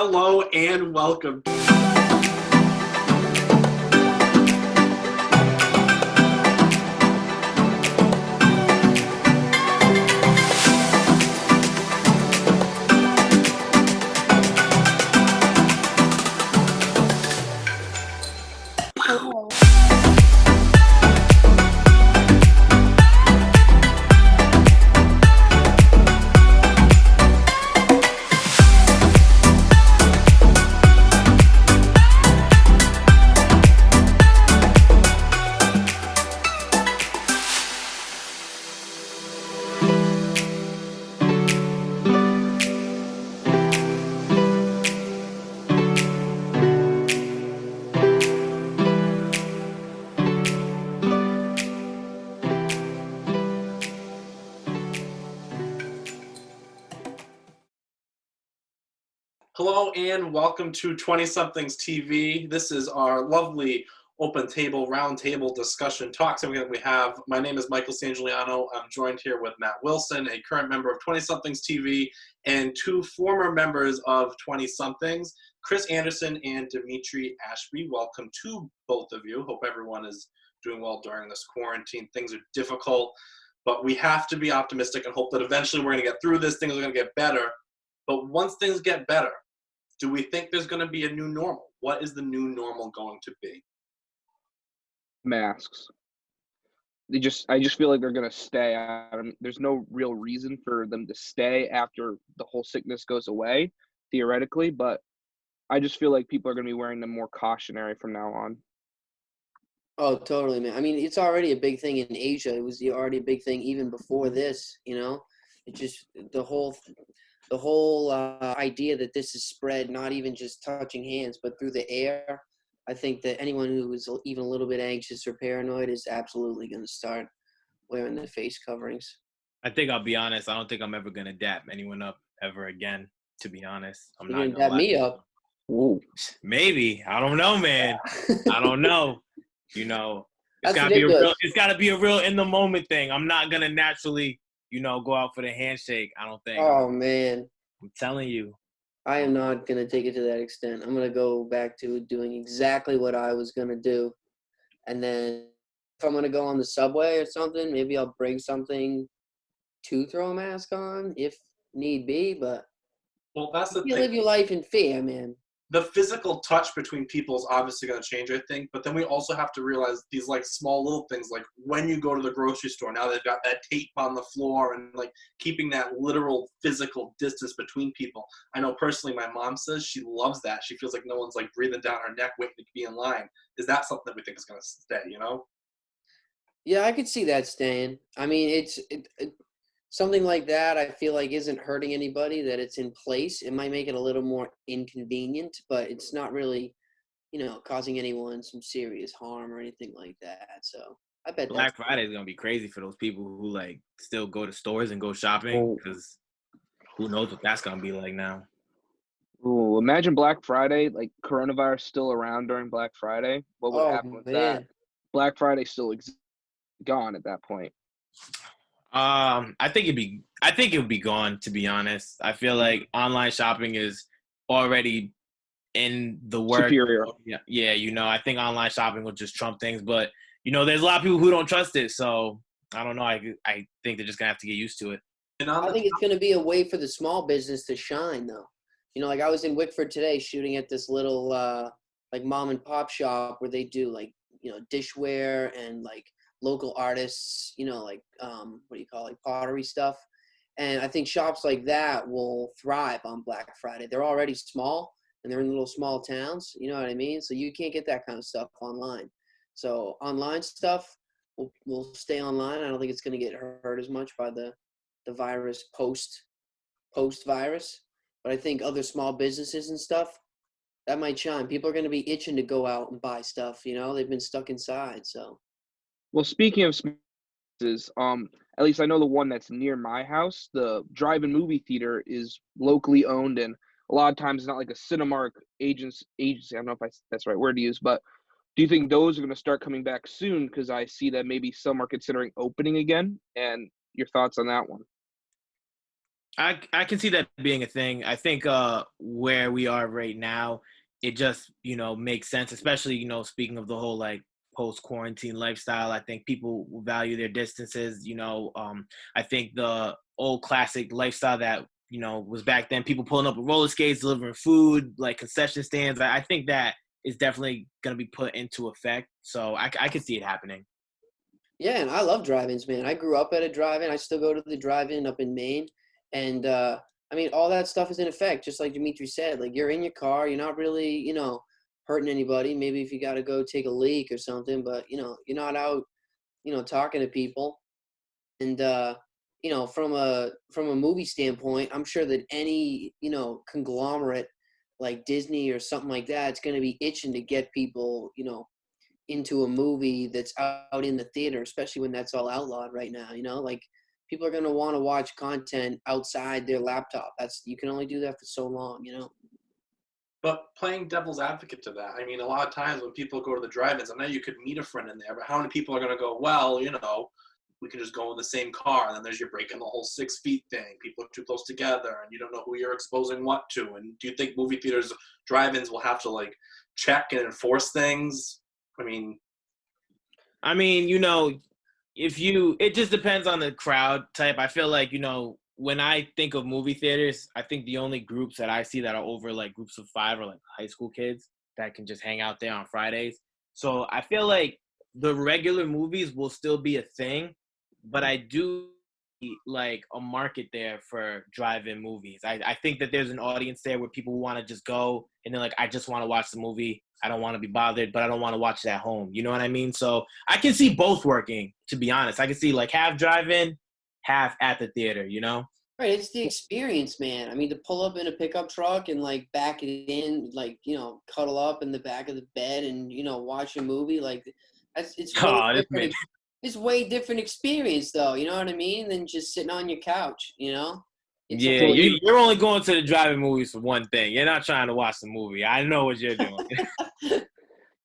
Hello and welcome. Hello. Hello and welcome to 20-somethings TV. This is our lovely open table, round table discussion talks. And my name is Michael Sangiuliano. I'm joined here with Matt Wilson, a current member of 20-somethings TV, and two former members of 20-somethings, Chris Anderson and Dimitri Ashby. Welcome to both of you. Hope everyone is doing well during this quarantine. Things are difficult, but we have to be optimistic and hope that eventually we're going to get through this. Things are going to get better. But once things get better, do we think there's going to be a new normal? What is the new normal going to be? Masks. I just feel like they're going to stay. There's no real reason for them to stay after the whole sickness goes away, theoretically, but I just feel like people are going to be wearing them more cautionary from now on. Oh, totally, man. I mean, it's already a big thing in Asia. It was already a big thing even before this, you know? It just, the whole idea that this is spread, not even just touching hands, but through the air. I think that anyone who is even a little bit anxious or paranoid is absolutely going to start wearing the face coverings. I think I'll be honest. I don't think I'm ever going to dap anyone up ever again, to be honest. You're going to dap me up? Ooh. Maybe. I don't know, man. I don't know. You know, it's got to be a real in the moment thing. I'm not going to naturally go out for the handshake, I don't think. Oh, man. I'm telling you. I am not going to take it to that extent. I'm going to go back to doing exactly what I was going to do. And then if I'm going to go on the subway or something, maybe I'll bring something to throw a mask on if need be. But that's the you thing. Live your life in fear, man. The physical touch between people is obviously going to change, I think. But then we also have to realize these small little things, like when you go to the grocery store, now they've got that tape on the floor and keeping that literal physical distance between people. I know personally my mom says she loves that. She feels like no one's breathing down her neck waiting to be in line. Is that something that we think is going to stay, Yeah, I could see that staying. I mean, something like that I feel like isn't hurting anybody, that it's in place. It might make it a little more inconvenient, but it's not really, causing anyone some serious harm or anything like that. So I bet Black Friday is going to be crazy for those people who still go to stores and go shopping, because who knows what that's going to be like now. Ooh, imagine Black Friday, coronavirus still around during Black Friday. What would happen with that? Black Friday still gone at that point. I think it would be gone, to be honest. I feel like online shopping is already in the work. Superior. Yeah, I think online shopping will just trump things, but there's a lot of people who don't trust it, so I don't know. I think they're just gonna have to get used to it. I think it's gonna be a way for the small business to shine, though. I was in Wickford today shooting at this little mom and pop shop where they do dishware and local artists, pottery stuff. And I think shops like that will thrive on Black Friday. They're already small and they're in little small towns, you know what I mean? So you can't get that kind of stuff online. So online stuff will stay online. I don't think it's going to get hurt as much by the virus post-virus. But I think other small businesses and stuff, that might shine. People are going to be itching to go out and buy stuff, They've been stuck inside, so. Well, speaking of businesses, at least I know the one that's near my house, the drive-in movie theater is locally owned, and a lot of times it's not like a Cinemark agency. I don't know if that's the right word to use, but do you think those are going to start coming back soon? Because I see that maybe some are considering opening again, and your thoughts on that one? I can see that being a thing. I think where we are right now, it just, makes sense, especially, speaking of the whole like post quarantine lifestyle. I think people will value their distances. I think the old classic lifestyle that, was back then, people pulling up with roller skates, delivering food, like concession stands. I think that is definitely going to be put into effect. So I can see it happening. Yeah, and I love drive-ins, man. I grew up at a drive-in. I still go to the drive-in up in Maine. And, I mean, all that stuff is in effect, just like Dimitri said. Like, you're in your car. You're not really, hurting anybody. Maybe if you got to go take a leak or something. But, you're not out, talking to people. And, from a movie standpoint, I'm sure that any, conglomerate like Disney or something like that, it's going to be itching to get people, into a movie that's out in the theater, especially when that's all outlawed right now. Like people are going to want to watch content outside their laptop. You can only do that for so long. But playing devil's advocate to that, I mean, a lot of times when people go to the drive-ins, I know you could meet a friend in there, but how many people are going to go, well, we can just go in the same car, and then there's you're breaking the whole 6 feet thing. People are too close together, and you don't know who you're exposing what to. And do you think movie theaters, drive-ins will have to, like, check and enforce things? I mean, it just depends on the crowd type. I feel like, when I think of movie theaters, I think the only groups that I see that are over like groups of 5 are like high school kids that can just hang out there on Fridays. So I feel like the regular movies will still be a thing, but I do see like a market there for drive-in movies. I think that there's an audience there where people want to just go and they're like, I just want to watch the movie. I don't want to be bothered, but I don't want to watch it at home. You know what I mean? So I can see both working, to be honest. I can see like half drive-in, half at the theater, Right, it's the experience, man. I mean, to pull up in a pickup truck and like back it in, like cuddle up in the back of the bed and watch a movie, like it's way Oh, this man. different. It's way different experience, though. You know what I mean? Than just sitting on your couch. It's Yeah, you're only going to the drive-in movies for one thing. You're not trying to watch the movie. I know what you're doing.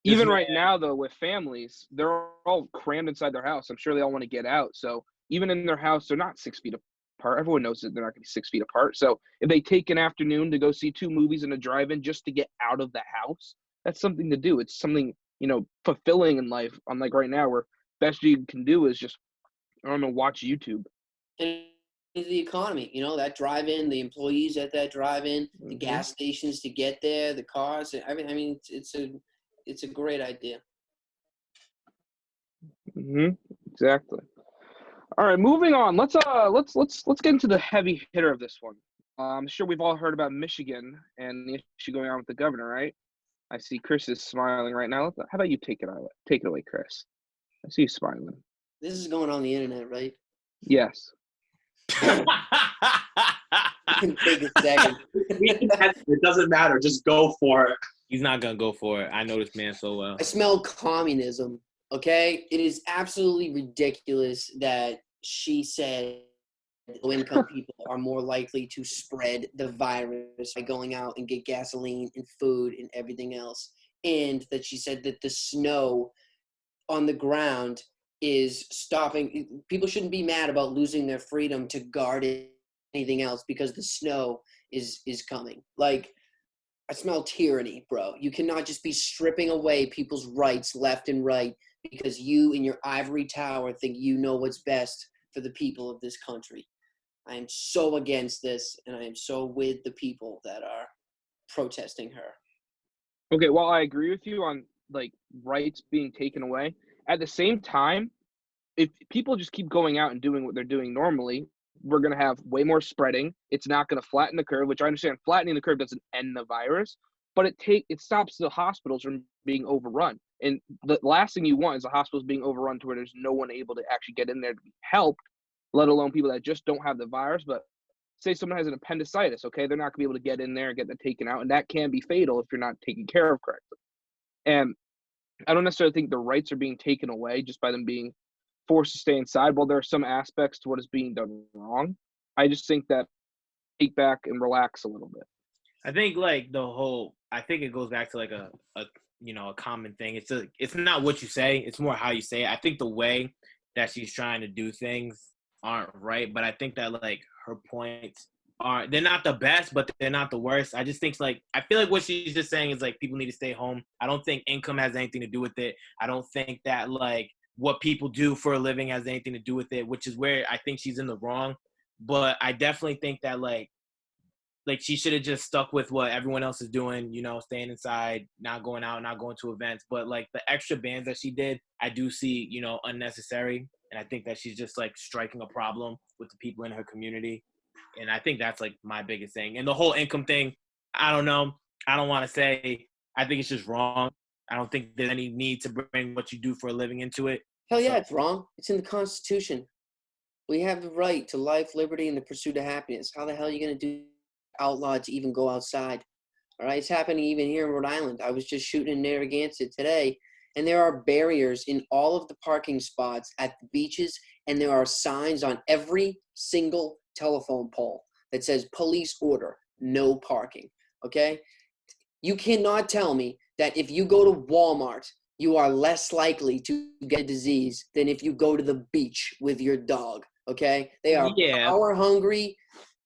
Even right now, though, with families, they're all crammed inside their house. I'm sure they all want to get out. So even in their house, they're not 6 feet apart. Everyone knows that they're not going to be 6 feet apart. So if they take an afternoon to go see 2 movies in a drive-in just to get out of the house, that's something to do. It's something, fulfilling in life. Unlike right now, where best you can do is just, I don't know, watch YouTube. And the economy, that drive-in, the employees at that drive-in, the gas stations to get there, the cars. I mean, it's a great idea. Exactly. All right, moving on. Let's get into the heavy hitter of this one. I'm sure we've all heard about Michigan and the issue going on with the governor, right? I see Chris is smiling right now. How about you take it away, Chris? I see you smiling. This is going on the internet, right? Yes. Take a second. It doesn't matter. Just go for it. He's not going to go for it. I know this man so well. I smell communism, okay? It is absolutely ridiculous that she said low-income people are more likely to spread the virus by going out and get gasoline and food and everything else. And that she said that the snow on the ground is stopping. People shouldn't be mad about losing their freedom to guard anything else because the snow is coming. Like, I smell tyranny, bro. You cannot just be stripping away people's rights left and right because you in your ivory tower think you know what's best for the people of this country. I am so against this, and I am so with the people that are protesting her. Okay, well, I agree with you on, like, rights being taken away. At the same time, if people just keep going out and doing what they're doing normally, we're going to have way more spreading. It's not going to flatten the curve, which I understand flattening the curve doesn't end the virus, but it stops the hospitals from being overrun. And the last thing you want is the hospitals being overrun to where there's no one able to actually get in there to be helped, let alone people that just don't have the virus. But say someone has an appendicitis, okay, they're not going to be able to get in there and get that taken out, and that can be fatal if you're not taken care of correctly. And I don't necessarily think the rights are being taken away just by them being forced to stay inside. While there are some aspects to what is being done wrong, I just think that take back and relax a little bit. I think I think it goes back to like a common thing. It's not what you say, it's more how you say it. I think the way that she's trying to do things aren't right, but I think that like her points they're not the best, but they're not the worst. I just think I feel like what she's just saying is like people need to stay home. I don't think income has anything to do with it. I don't think that like what people do for a living has anything to do with it, which is where I think she's in the wrong. But I definitely think that like she should have just stuck with what everyone else is doing, you know, staying inside, not going out, not going to events. But like the extra bans that she did, I do see, you know, unnecessary. And I think that she's just like striking a problem with the people in her community. And I think that's like my biggest thing. And the whole income thing, I don't know. I don't want to say, I think it's just wrong. I don't think there's any need to bring what you do for a living into it. Hell yeah, it's wrong. It's in the Constitution. We have the right to life, liberty, and the pursuit of happiness. How the hell are you going to do outlawed to even go outside? All right, it's happening even here in Rhode Island. I was just shooting in Narragansett today, and there are barriers in all of the parking spots at the beaches, and there are signs on every single telephone pole that says police order, no parking, okay? You cannot tell me that if you go to Walmart, you are less likely to get a disease than if you go to the beach with your dog, okay? They are power-hungry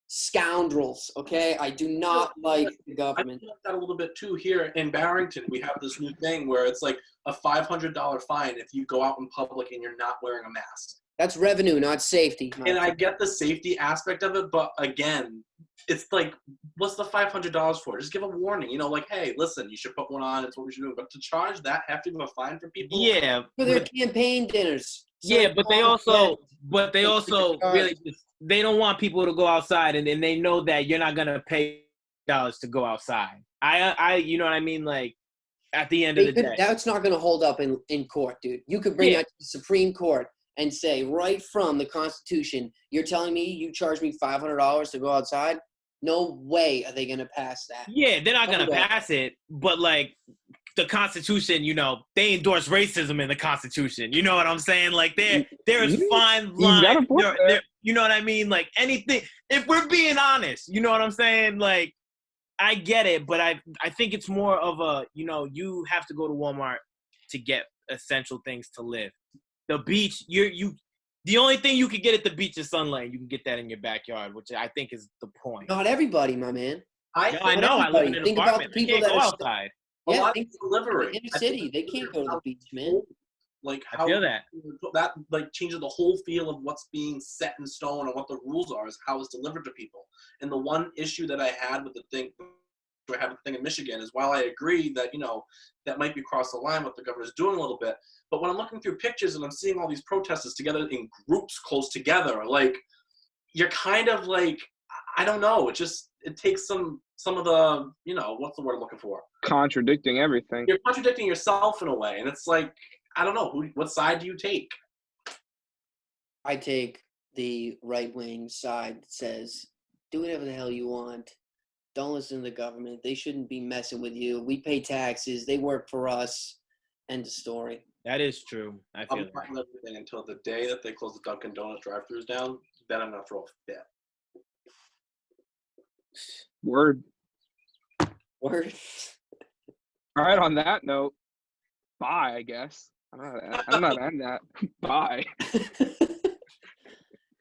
scoundrels, okay? I do not like the government. I feel like that a little bit too here in Barrington. We have this new thing where it's like a $500 fine if you go out in public and you're not wearing a mask. That's revenue, not safety. And I get the safety aspect of it, but again, it's like, what's the $500 for? Just give a warning, you know, like, hey, listen, you should put one on. It's what we should do. But to charge that hefty of a fine for people, yeah, for their campaign dinners. Yeah, but they also really just, they don't want people to go outside, and they know that you're not gonna pay dollars to go outside. I you know what I mean? Like at the end of the day, that's not gonna hold up in court, dude. You could bring that to the Supreme Court and say right from the Constitution, you're telling me you charge me $500 to go outside? No way are they going to pass that. Yeah, they're not going to pass it, but like the Constitution, you know, they endorse racism in the Constitution. You know what I'm saying? Like there is fine line. You know what I mean? Like anything, if we're being honest, you know what I'm saying? Like I get it, but I think it's more of a, you know, you have to go to Walmart to get essential things to live. The beach, the only thing you can get at the beach is sunlight. You can get that in your backyard, which I think is the point. Not everybody, my man. I know. I live in an think apartment. About the people that go outside. Yeah, delivery. In the city, they can't go to the beach, man. Like how I feel that like changes the whole feel of what's being set in stone and what the rules are is how it's delivered to people. And the one issue that I had with the thing in Michigan is while I agree that, you know, that might be across the line what the governor's doing a little bit, but when I'm looking through pictures and I'm seeing all these protesters together in groups close together, like you're kind of like, I don't know, it takes some of the, you know, what's the word I'm looking for? Contradicting everything. You're contradicting yourself in a way, and it's like, I don't know, what side do you take? I take the right-wing side that says, do whatever the hell you want. Don't listen to the government. They shouldn't be messing with you. We pay taxes. They work for us. End of story. That is true. I feel I'm fine with everything until the day that they close the Dunkin' Donuts drive-thrus down. Then I'm gonna throw a fit. Word. All right. On that note, bye. I guess I'm not end that. Bye.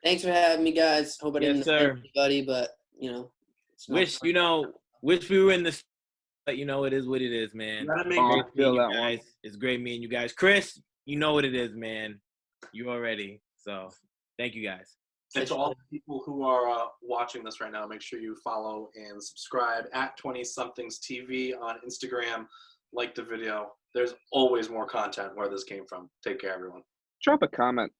Thanks for having me, guys. Hope I didn't offend anybody, but you know. Wish we were in the, but you know it is what it is, man. It's great meeting you guys. Chris, you know what it is, man. You already. So thank you guys. And to all the people who are watching this right now, make sure you follow and subscribe at 20SomethingsTV on Instagram. Like the video. There's always more content where this came from. Take care, everyone. Drop a comment.